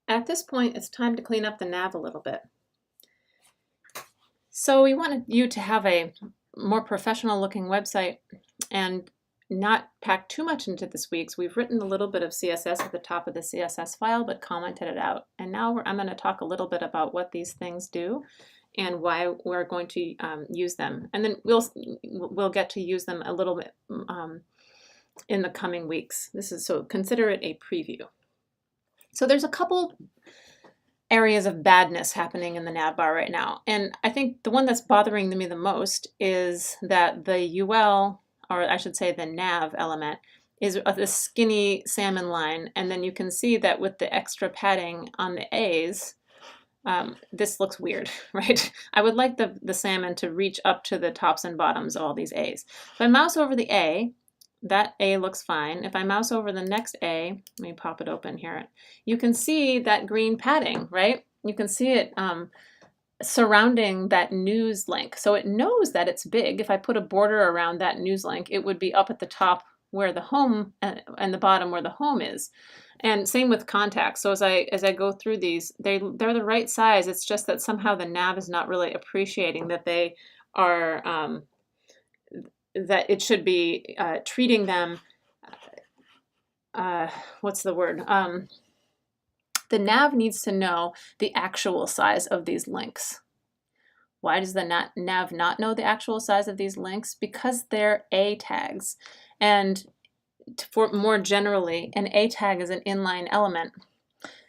At this point, it's time to clean up the nav a little bit. So we wanted you to have a more professional looking website and not pack too much into this week's. We've written a little bit of CSS at the top of the CSS file, but commented it out. And now I'm going to talk a little bit about what these things do and why we're going to use them. And then we'll get to use them a little bit in the coming weeks. So consider it a preview. So there's a couple areas of badness happening in the nav bar right now. And I think the one that's bothering me the most is that the UL, or I should say the nav element, is a skinny salmon line. And then you can see that with the extra padding on the A's, this looks weird, right? I would like the salmon to reach up to the tops and bottoms of all these A's. If I mouse over the A, that A looks fine. If I mouse over the next A, let me pop it open here, you can see that green padding, right? You can see it surrounding that news link. So it knows that it's big. If I put a border around that news link, it would be up at the top where the home and the bottom where the home is. And same with contacts. So as I go through these, they're the right size. It's just that somehow the nav is not really appreciating that they are that it should be treating them, what's the word? The nav needs to know the actual size of these links. Why does the nav not know the actual size of these links? Because they're A tags. And for more generally, an A tag is an inline element.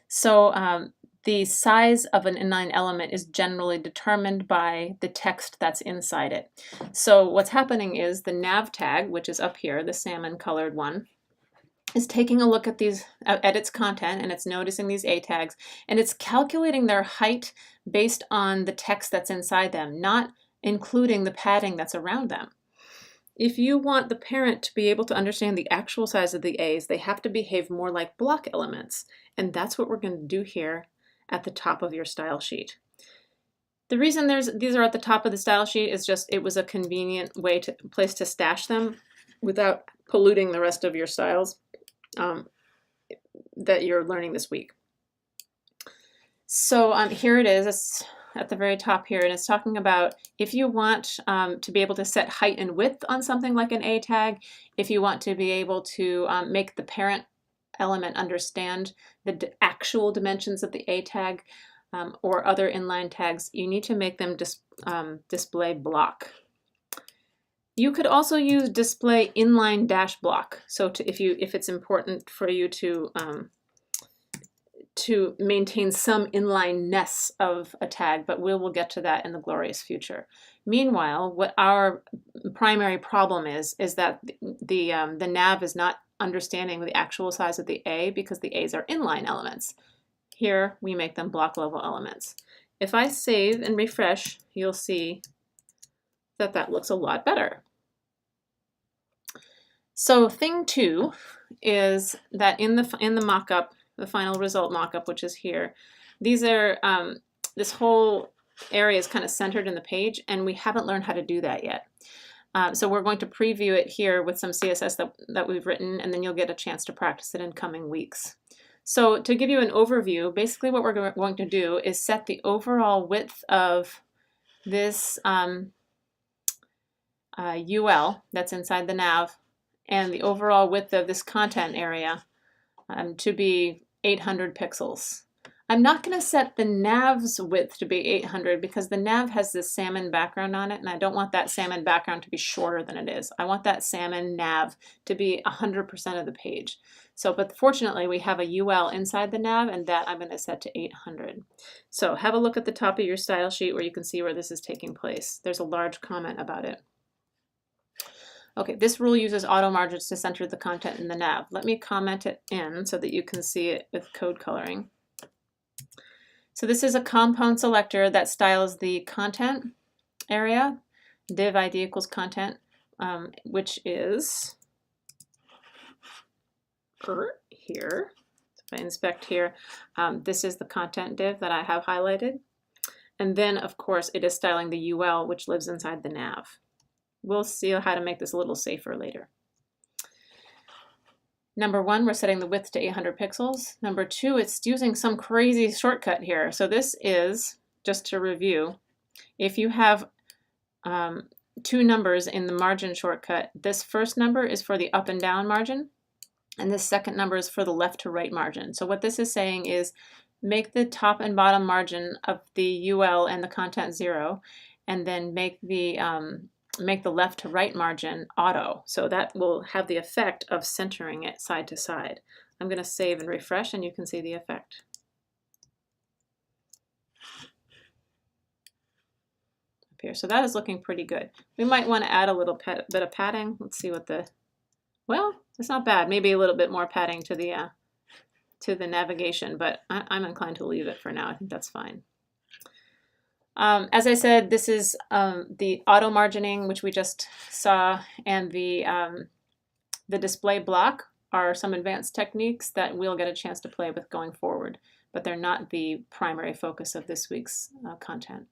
So the size of an inline element is generally determined by the text that's inside it. So what's happening is the nav tag, which is up here, the salmon colored one, is taking a look at its content, and it's noticing these A tags, and it's calculating their height based on the text that's inside them, not including the padding that's around them. If you want the parent to be able to understand the actual size of the A's, they have to behave more like block elements, and that's what we're going to do here at the top of your style sheet. The reason these are at the top of the style sheet is just it was a convenient place to stash them without polluting the rest of your styles that you're learning this week. So here it is. It's at the very top here, and it's talking about if you want to be able to set height and width on something like an A tag, if you want to be able to make the parent element understand the actual dimensions of the A tag or other inline tags, you need to make them display block. You could also use display inline dash block. So if it's important for you to maintain some inline-ness of a tag, but we will get to that in the glorious future. Meanwhile, what our primary problem is that the nav is not understanding the actual size of the A because the A's are inline elements. Here, we make them block level elements. If I save and refresh, you'll see that that looks a lot better. So thing two is that in the mock-up, the final result mock-up, which is here, these are, this whole area is kind of centered in the page, and we haven't learned how to do that yet. So we're going to preview it here with some CSS that we've written, and then you'll get a chance to practice it in coming weeks. So to give you an overview, basically what we're going to do is set the overall width of this UL that's inside the nav and the overall width of this content area to be 800 pixels. I'm not going to set the nav's width to be 800 because the nav has this salmon background on it, and I don't want that salmon background to be shorter than it is. I want that salmon nav to be 100% of the page. So, but fortunately we have a UL inside the nav, and that I'm going to set to 800. So have a look at the top of your style sheet where you can see where this is taking place. There's a large comment about it. Okay, this rule uses auto margins to center the content in the nav. Let me comment it in so that you can see it with code coloring. So this is a compound selector that styles the content area, div ID equals content, which is here. If I inspect here, this is the content div that I have highlighted. And then, of course, it is styling the UL, which lives inside the nav. We'll see how to make this a little safer later. Number one, we're setting the width to 800 pixels. Number two, it's using some crazy shortcut here. So this is, just to review, if you have two numbers in the margin shortcut, this first number is for the up and down margin, and this second number is for the left to right margin. So what this is saying is make the top and bottom margin of the UL and the content 0, and then make the left to right margin auto. So that will have the effect of centering it side to side. I'm going to save and refresh, and you can see the effect. Up here. So that is looking pretty good. We might want to add a little bit of padding. Let's see what the, well, it's not bad. Maybe a little bit more padding to the navigation, but I'm inclined to leave it for now. I think that's fine. As I said, this is the auto margining, which we just saw, and the display block are some advanced techniques that we'll get a chance to play with going forward, but they're not the primary focus of this week's content.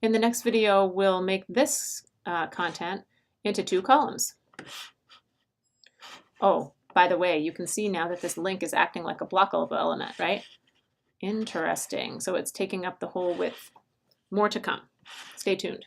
In the next video, we'll make this content into 2 columns. Oh, by the way, you can see now that this link is acting like a block element, right? Interesting. So it's taking up the whole width. More to come. Stay tuned.